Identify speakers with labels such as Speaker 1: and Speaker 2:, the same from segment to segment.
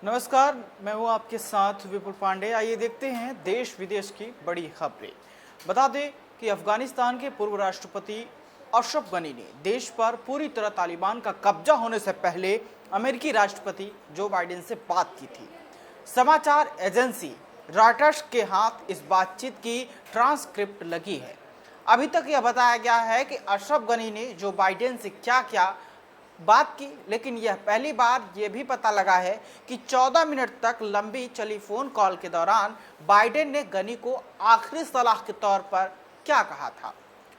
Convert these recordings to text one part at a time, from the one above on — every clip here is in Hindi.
Speaker 1: नमस्कार, मैं हूं आपके साथ विपुल पांडे। आइए देखते हैं देश विदेश की बड़ी खबरें। बता दें कि अफगानिस्तान के पूर्व राष्ट्रपति अशरफ गनी ने देश पर पूरी तरह तालिबान का कब्जा होने से पहले अमेरिकी राष्ट्रपति जो बाइडेन से बात की थी। समाचार एजेंसी रॉयटर्स के हाथ इस बातचीत की ट्रांसक्रिप्ट लगी है। अभी तक यह बताया गया है कि अशरफ गनी ने जो बाइडेन से क्या क्या बात की, लेकिन यह पहली बार यह भी पता लगा है कि 14 मिनट तक लंबी चली फोन कॉल के दौरान बाइडेन ने गनी को आखिरी सलाह के तौर पर क्या कहा था।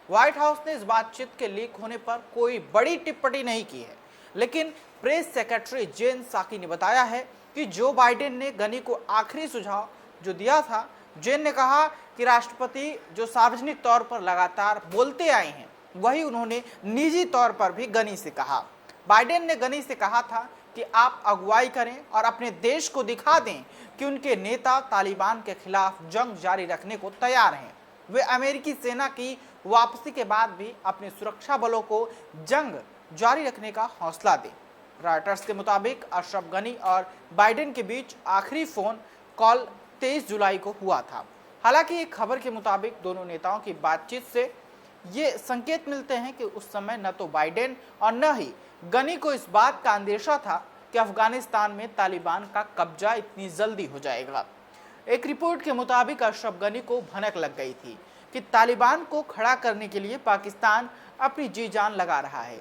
Speaker 1: व्हाइट हाउस ने इस बातचीत के लीक होने पर कोई बड़ी टिप्पणी नहीं की है, लेकिन प्रेस सेक्रेटरी जेन साकी ने बताया है कि जो बाइडेन ने गनी को आखिरी सुझाव जो दिया था। जेन ने कहा कि राष्ट्रपति जो सार्वजनिक तौर पर लगातार बोलते आए हैं, वही उन्होंने निजी तौर पर भी गनी से कहा। बाइडेन ने गनी से कहा था कि आप अगुवाई करें और अपने देश को दिखा दें कि उनके नेता तालिबान के खिलाफ जंग जारी रखने को तैयार हैं। वे अमेरिकी सेना की वापसी के बाद भी अपने सुरक्षा बलों को जंग जारी रखने का हौसला दें। रॉयटर्स के मुताबिक अशरफ गनी और बाइडेन के बीच आखिरी फोन कॉल 23 जुलाई को हुआ था। हालांकि एक खबर के मुताबिक दोनों नेताओं की बातचीत से ये संकेत मिलते हैं कि उस समय न तो बाइडेन और न ही गनी को इस बात का अंदेशा था कि अफगानिस्तान में तालिबान का कब्जा इतनी जल्दी हो जाएगा। एक रिपोर्ट के मुताबिक अशरफ गनी को भनक लग गई थी कि तालिबान को खड़ा करने के लिए पाकिस्तान अपनी जी जान लगा रहा है।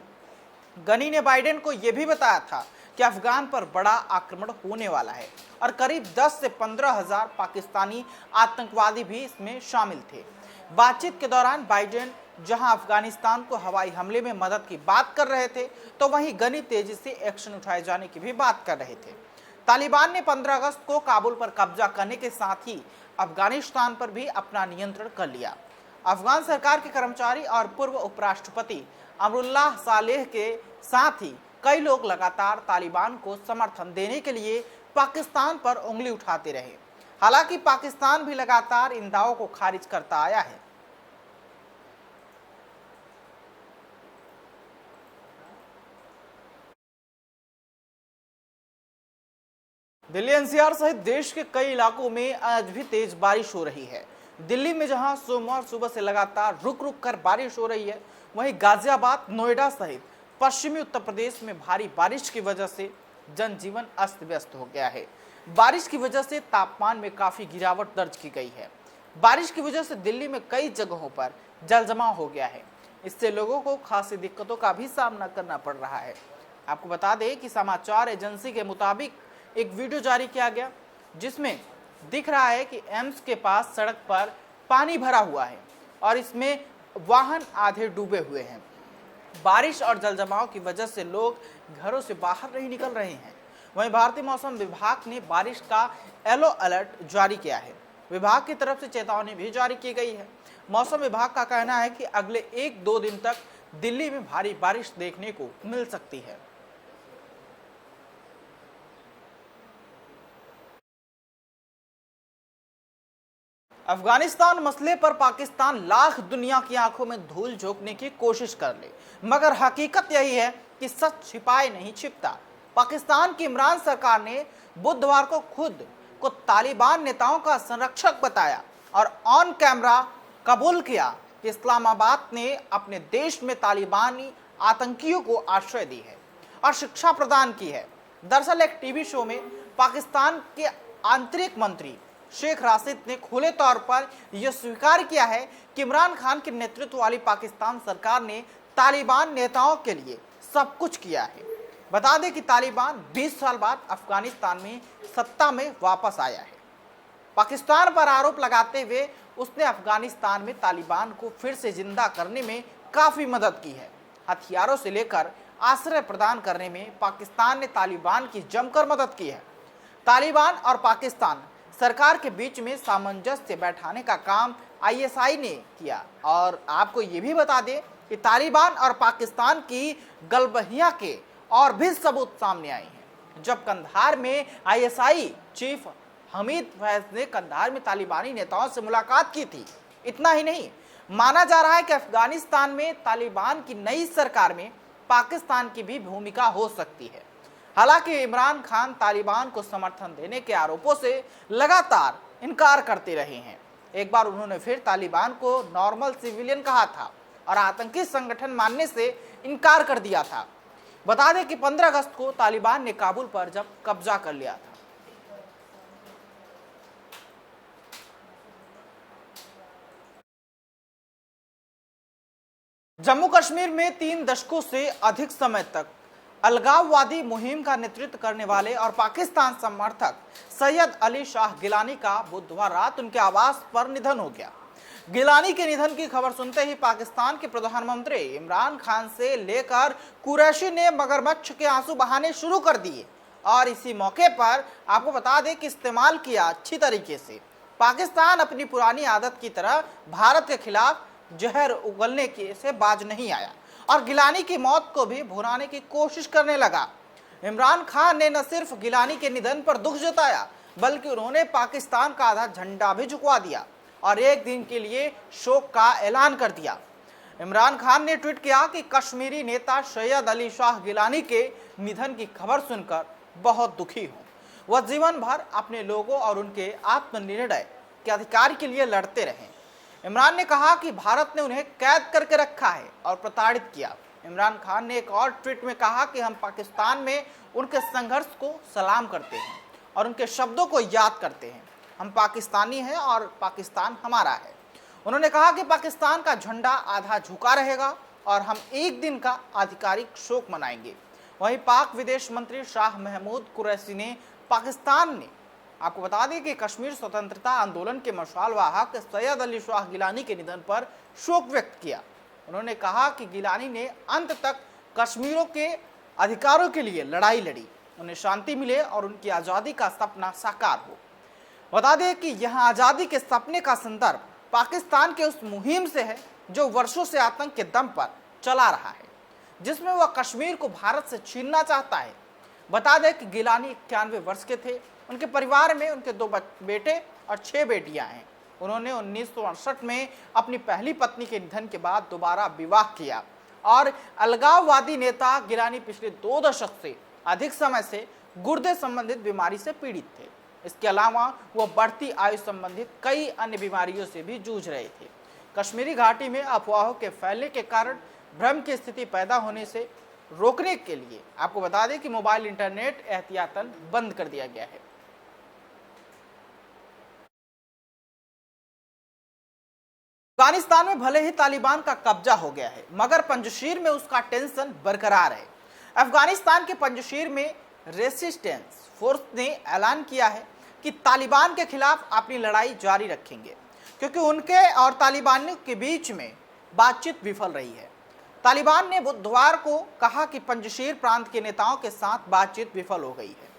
Speaker 1: गनी ने बाइडेन को यह भी बताया था कि अफगान पर बड़ा आक्रमण होने वाला है और करीब 10 से 15 हजार पाकिस्तानी आतंकवादी भी इसमें शामिल थे। बातचीत के दौरान बाइडेन जहां अफगानिस्तान को हवाई हमले में मदद की बात कर रहे थे, तो वहीं गनी तेजी से एक्शन उठाए जाने की भी बात कर रहे थे। तालिबान ने 15 अगस्त को काबुल पर कब्जा करने के साथ ही अफगानिस्तान पर भी अपना नियंत्रण कर लिया। अफगान सरकार के कर्मचारी और पूर्व उपराष्ट्रपति अमरुल्लाह सालेह के साथ ही कई लोग लगातार तालिबान को समर्थन देने के लिए पाकिस्तान पर उंगली उठाते रहे। हालांकि पाकिस्तान भी लगातार इन दावों को खारिज करता आया है। दिल्ली एनसीआर सहित देश के कई इलाकों में आज भी तेज बारिश हो रही है। दिल्ली में जहां सोमवार सुबह से लगातार रुक रुक कर बारिश हो रही है, वहीं गाजियाबाद, नोएडा सहित पश्चिमी उत्तर प्रदेश में भारी बारिश की वजह से जनजीवन अस्त व्यस्त हो गया है। बारिश की वजह से तापमान में काफी गिरावट दर्ज की गई है। बारिश की वजह से दिल्ली में कई जगहों पर जल जमाव हो गया है। इससे लोगों को खासी दिक्कतों का भी सामना करना पड़ रहा है। आपको बता दें कि समाचार एजेंसी के मुताबिक एक वीडियो जारी किया गया, जिसमें दिख रहा है कि एम्स के पास सड़क पर पानी भरा हुआ है और इसमें वाहन आधे डूबे हुए हैं। बारिश और जल जमाव की वजह से लोग घरों से बाहर नहीं निकल रहे हैं। वहीं भारतीय मौसम विभाग ने बारिश का येलो अलर्ट जारी किया है। विभाग की तरफ से चेतावनी भी जारी की गई है। मौसम विभाग का कहना है कि अगले 1-2 दिन तक दिल्ली में भारी बारिश देखने को मिल सकती है। अफगानिस्तान मसले पर पाकिस्तान लाख दुनिया की आंखों में धूल झोंकने की कोशिश कर ले, मगर हकीकत यही है कि सच छिपाए नहीं छिपता। पाकिस्तान की इमरान सरकार ने बुधवार को खुद को तालिबान नेताओं का संरक्षक बताया और ऑन कैमरा कबूल किया कि इस्लामाबाद ने अपने देश में तालिबानी आतंकियों को आश्रय दी है और शिक्षा प्रदान की है। दरअसल एक टीवी शो में पाकिस्तान के आंतरिक मंत्री शेख राशिद ने खुले तौर पर यह स्वीकार किया है कि इमरान खान के नेतृत्व वाली पाकिस्तान सरकार ने तालिबान नेताओं के लिए सब कुछ किया है। बता दें कि तालिबान 20 साल बाद अफगानिस्तान में सत्ता में वापस आया है। पाकिस्तान पर आरोप लगाते हुए उसने अफगानिस्तान में तालिबान को फिर से जिंदा करने में काफी मदद की है। हथियारों से लेकर आश्रय प्रदान करने में पाकिस्तान ने तालिबान की जमकर मदद की है। तालिबान और पाकिस्तान सरकार के बीच में सामंजस्य बैठाने का काम आईएसआई ने किया। और आपको ये भी बता दें कि तालिबान और पाकिस्तान की गलबहियां के और भी सबूत सामने आए हैं। जब कंधार में आईएसआई चीफ हमीद फैज ने कंधार में तालिबानी नेताओं से मुलाकात की थी। इतना ही नहीं, माना जा रहा है कि अफगानिस्तान में तालिबान की नई सरकार में पाकिस्तान की भी भूमिका हो सकती है। हालांकि इमरान खान तालिबान को समर्थन देने के आरोपों से लगातार इनकार करते रहे हैं। एक बार उन्होंने फिर तालिबान को नॉर्मल सिविलियन कहा था और आतंकी संगठन मानने से इनकार कर दिया था। बता दें कि 15 अगस्त को तालिबान ने काबुल पर जब कब्जा कर लिया था। जम्मू कश्मीर में 3 दशकों से अधिक समय तक अलगाववादी मुहिम का नेतृत्व करने वाले और पाकिस्तान समर्थक सैयद अली शाह गिलानी का बुधवार रात उनके आवास पर निधन हो गया। गिलानी के निधन की खबर सुनते ही पाकिस्तान के प्रधानमंत्री इमरान खान से लेकर कुरैशी ने मगरमच्छ के आंसू बहाने शुरू कर दिए और इसी मौके पर आपको बता दें कि इस्तेमाल किया अच्छी तरीके से। पाकिस्तान अपनी पुरानी आदत की तरह भारत के खिलाफ जहर उगलने के से बाज नहीं आया और गिलानी की मौत को भी भुनाने की कोशिश करने लगा। इमरान खान ने न सिर्फ गिलानी के निधन पर दुख जताया बल्कि उन्होंने पाकिस्तान का आधा झंडा भी झुकवा दिया और एक दिन के लिए शोक का ऐलान कर दिया। इमरान खान ने ट्वीट किया कि कश्मीरी नेता सैयद अली शाह गिलानी के निधन की खबर सुनकर बहुत दुखी हूँ। वह जीवन भर अपने लोगों और उनके आत्मनिर्णय के अधिकार के लिए लड़ते रहे। इमरान ने कहा कि भारत ने उन्हें कैद करके रखा है और प्रताड़ित किया। इमरान खान ने एक और ट्वीट में कहा कि हम पाकिस्तान में उनके संघर्ष को सलाम करते हैं और उनके शब्दों को याद करते हैं। हम पाकिस्तानी हैं और पाकिस्तान हमारा है। उन्होंने कहा कि पाकिस्तान का झंडा आधा झुका रहेगा और हम एक दिन का आधिकारिक शोक मनाएंगे। वहीं पाक विदेश मंत्री शाह महमूद कुरैशी ने पाकिस्तान ने आपको बता दें कि कश्मीर स्वतंत्रता आंदोलन के मशाल वाहक सैयद अली शाह गिलानी के निधन पर शोक व्यक्त किया। उन्होंने कहा कि गिलानी ने अंत तक कश्मीरियों के अधिकारों के लिए लड़ाई लड़ी, उन्हें शांति मिले और उनकी आज़ादी का सपना साकार हो। बता दें कि यह आज़ादी के सपने का संदर्भ पाकिस्तान के उस मुहिम से है जो वर्षों से आतंक के दम पर चला रहा है, जिसमें वह कश्मीर को भारत से छीनना चाहता है। बता दें कि गिलानी 91 वर्ष के थे। उनके परिवार में उनके 2 बेटे और 6 बेटियां हैं। उन्होंने 1968 में अपनी पहली पत्नी के निधन के बाद दोबारा विवाह किया और अलगाववादी नेता गिलानी पिछले 2 दशक से अधिक समय से गुर्दे संबंधित बीमारी से पीड़ित थे। इसके अलावा वह बढ़ती आयु संबंधित कई अन्य बीमारियों से भी जूझ रहे थे। कश्मीरी घाटी में अफवाहों के फैलने के कारण भ्रम की स्थिति पैदा होने से रोकने के लिए आपको बता दें कि मोबाइल इंटरनेट एहतियातन बंद कर दिया गया है। अफगानिस्तान में भले ही तालिबान का कब्जा हो गया है मगर पंजशीर में उसका टेंशन बरकरार है। अफगानिस्तान के पंजशीर में रेसिस्टेंस फोर्स ने ऐलान किया है कि तालिबान के खिलाफ अपनी लड़ाई जारी रखेंगे क्योंकि उनके और तालिबानियों के बीच में बातचीत विफल रही है। तालिबान ने बुधवार को कहा कि पंजशीर प्रांत के नेताओं के साथ बातचीत विफल हो गई है।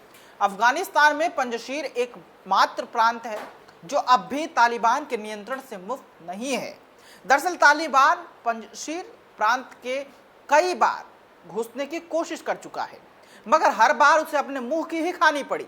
Speaker 1: अफगानिस्तान में पंजशीर एकमात्र प्रांत है जो अब भी तालिबान के नियंत्रण से मुक्त नहीं है। दरअसल तालिबान पंजशीर प्रांत के कई बार घुसने की कोशिश कर चुका है मगर हर बार उसे अपने मुंह की ही खानी पड़ी।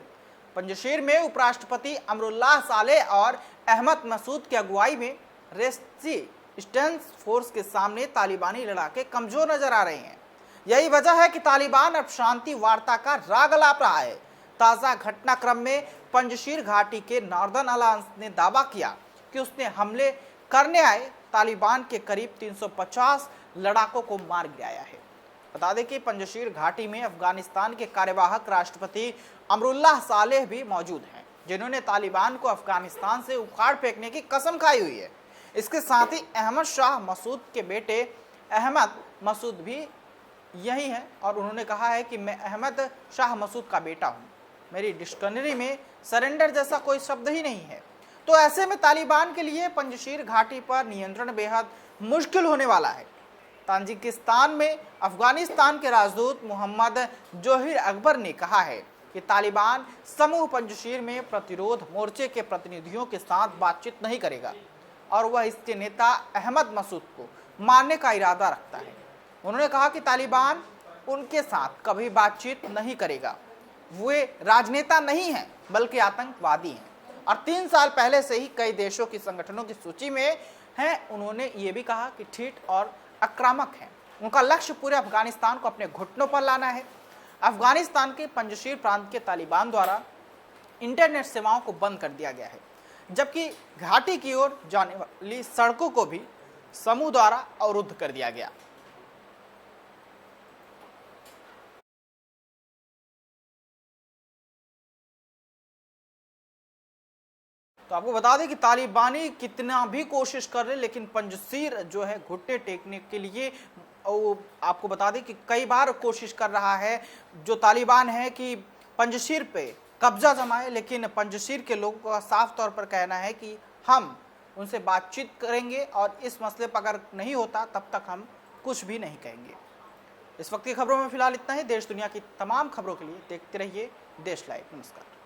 Speaker 1: पंजशीर में उपराष्ट्रपति अमरुल्लाह सालेह और अहमद मसूद की अगुवाई में रेसिस्टेंस फोर्स के सामने तालिबानी लड़ाके कमजोर नजर आ रहे हैं। यही वजह है कि तालिबान अब शांति वार्ता का राग अलाप रहा है। ताज़ा घटनाक्रम में पंजशीर घाटी के नॉर्दर्न अलायंस ने दावा किया कि उसने हमले करने आए तालिबान के करीब 350 लड़ाकों को मार गिराया है। बता दें कि पंजशीर घाटी में अफगानिस्तान के कार्यवाहक राष्ट्रपति अमरुल्लाह सालेह भी मौजूद हैं, जिन्होंने तालिबान को अफगानिस्तान से उखाड़ फेंकने की कसम खाई हुई है। इसके साथ ही अहमद शाह मसूद के बेटे अहमद मसूद भी यही हैं और उन्होंने कहा है कि मैं अहमद शाह मसूद का बेटा हूँ। मेरी डिक्शनरी में सरेंडर जैसा कोई शब्द ही नहीं है। तो ऐसे में तालिबान के लिए पंजशीर घाटी पर नियंत्रण बेहद मुश्किल होने वाला है। ताजिकिस्तान में अफगानिस्तान के राजदूत मोहम्मद जोहिर अकबर ने कहा है कि तालिबान समूह पंजशीर में प्रतिरोध मोर्चे के प्रतिनिधियों के साथ बातचीत नहीं करेगा और वह इसके नेता अहमद मसूद को मारने का इरादा रखता है। उन्होंने कहा कि तालिबान उनके साथ कभी बातचीत नहीं करेगा। वे राजनेता नहीं हैं बल्कि आतंकवादी हैं और 3 साल पहले से ही कई देशों की संगठनों की सूची में हैं। उन्होंने ये भी कहा कि ठीठ और आक्रामक हैं। उनका लक्ष्य पूरे अफगानिस्तान को अपने घुटनों पर लाना है। अफगानिस्तान के पंजशीर प्रांत के तालिबान द्वारा इंटरनेट सेवाओं को बंद कर दिया गया है, जबकि घाटी की ओर जाने वाली सड़कों को भी समूह द्वारा अवरुद्ध कर दिया गया। तो आपको बता दें कि तालिबानी कितना भी कोशिश कर रहे, लेकिन पंजशीर जो है घुटने टेकने के लिए आपको बता दें कि कई बार कोशिश कर रहा है जो तालिबान है कि पंजशीर पे कब्जा जमाए, लेकिन पंजशीर के लोगों का साफ तौर पर कहना है कि हम उनसे बातचीत करेंगे और इस मसले पर अगर नहीं होता तब तक हम कुछ भी नहीं कहेंगे। इस वक्त की खबरों में फिलहाल इतना ही। देश दुनिया की तमाम खबरों के लिए देखते रहिए देश लाइव। नमस्कार।